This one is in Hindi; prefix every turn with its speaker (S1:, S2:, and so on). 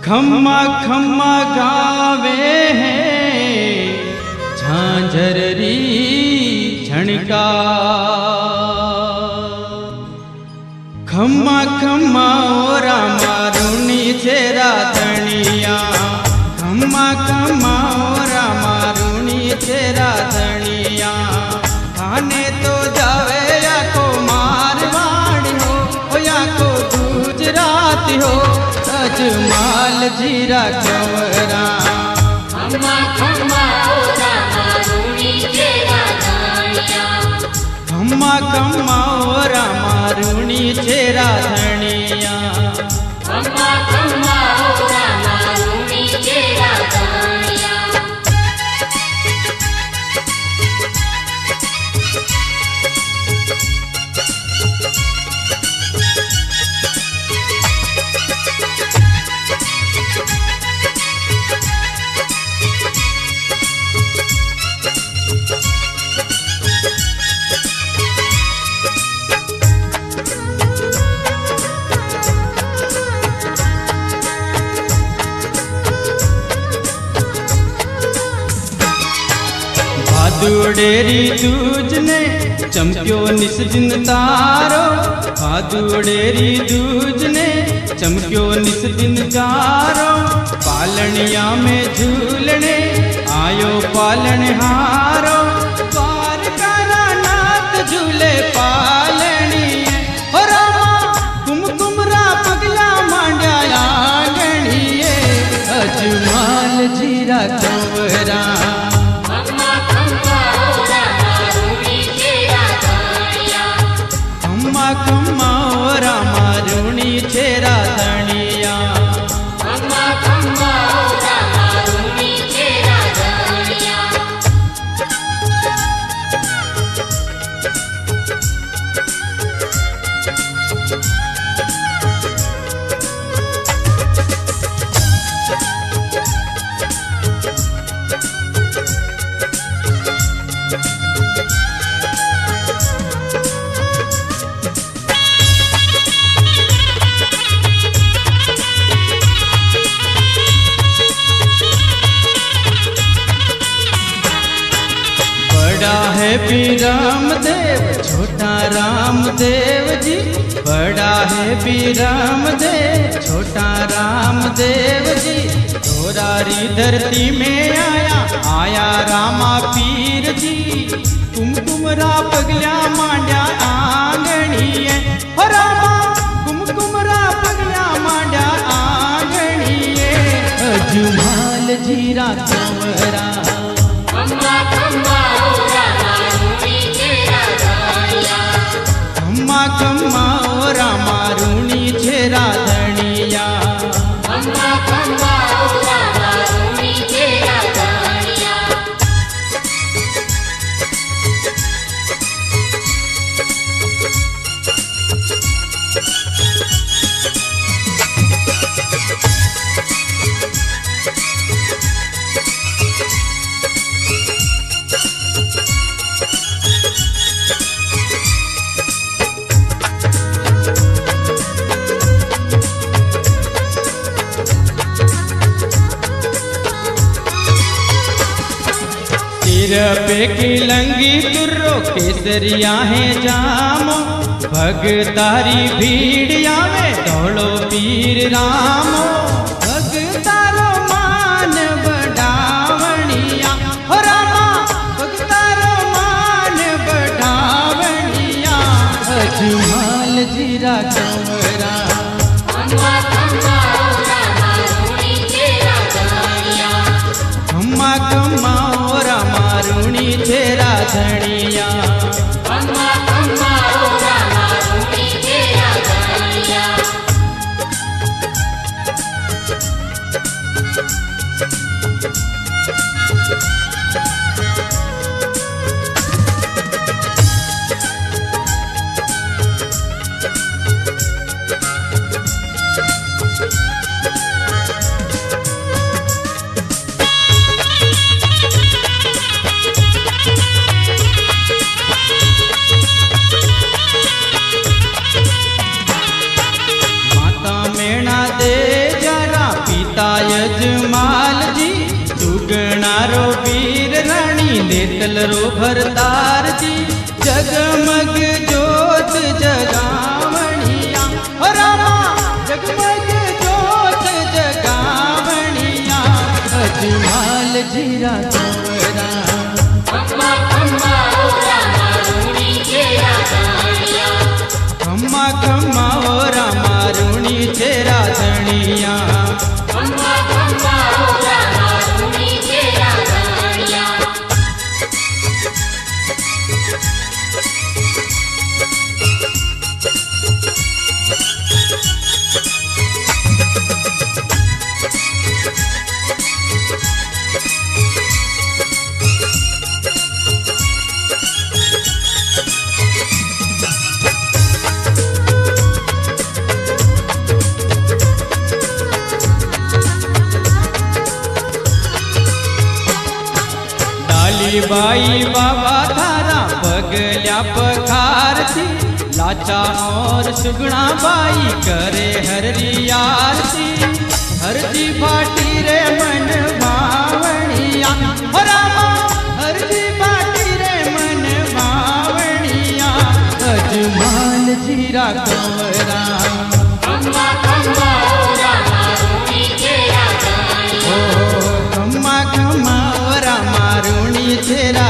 S1: खम्मा खम्मा गावे हैं झांझररी झणका। खम्मा खम्मा ओ रामा रूनी छेरा धनिया। खम्मा खम्मा ओ रामा रूनी छेरा धनिया। खाने तो जावे या को मारवाड़ी हो या को गुजराती हो अजमाल जीरा कंवरा।
S2: खम्मा खम्मा ओ रामा रूनी छेरा धनिया।
S1: खम्मा खम्मा ओ रामा रूनी छेरा धनिया।
S2: खम्मा खम्मा ओ रामा रूनी छेरा धनिया।
S1: भादुड़ेरी दूजने चमक्यो निस दिन तारो। भादुड़ेरी दूजने चमक्यो निस दिन तारो। पालनिया में झूलने आयो पालनहारो। द्वारका नाथ झूले पालनी हो रामा कुमकुमरा पगला मांड्या आंगणिए अजमाल जीरा कंवरा।
S2: खम्मा खम्मा ओ रामा रूनी छेरा धनिया।
S1: खम्मा खम्मा ओ रामा रूनी छेरा धनिया।
S2: खम्मा खम्मा ओ रामा रूनी छेरा धनिया।
S1: बड़ा है भी रामदेव छोटा रामदेव जी। बड़ा है भी रामदेव छोटा रामदेव जी। दोरारी धरती में आया आया रामा पीर जी। कुमकुमरा पगल्या मांड्या आंगणिए हो रामा कुमकुमरा पगल्या मांड्या आंगणिए अजमाल जीरा कंवरा।
S2: खम्मा खम्मा ओ रामा रूनी छेरा धनिया।
S1: खम्मा खम्मा ओ रामा रूनी छेरा धनिया।
S2: खम्मा खम्मा ओ रामा रूनी छेरा धनिया।
S1: सिर पे की लंगी तुर्रो केसरिया है जामो। भगतारी भीड़िया में दौड़ो पीर रामो। भगतारो मान बढ़ावणिया हो रामा भगतारो मान बढ़ावणिया अजमाल जीरा कंवरा।
S2: खम्मा खम्मा ओ रामा रूनी छेरा धनिया।
S1: खम्मा खम्मा ओ रामा रूनी छेरा धनिया।
S2: खम्मा खम्मा ओ रामा रूनी छेरा धनिया।
S1: पत्थरों भरतार दी जगमग जोत जगावणिया हो रामा जगमग जोत जगावणिया अजमाल जीरा तोरा
S2: खम्मा खम्मा ओ रामा रूणी तेरा धनिया
S1: खम्मा खम्मा ओ रामा रूणी तेरा धनिया
S2: खम्मा खम्मा ओ रामा रूणी तेरा धनिया
S1: बाई बाबा थारा पगल्या पखारती लाचा और सुगुणा बाई करे हररी आरती हरदी फाटी रे मन भावणिया हो रामा हरदी फाटी रे मन भावणिया अजमाल जीरा कंवरा
S2: खम्मा खम्मा ओ रामा रूणी तेरा धनिया
S1: ओ खम्मा खम्मा ओ रामा रूणी तेरा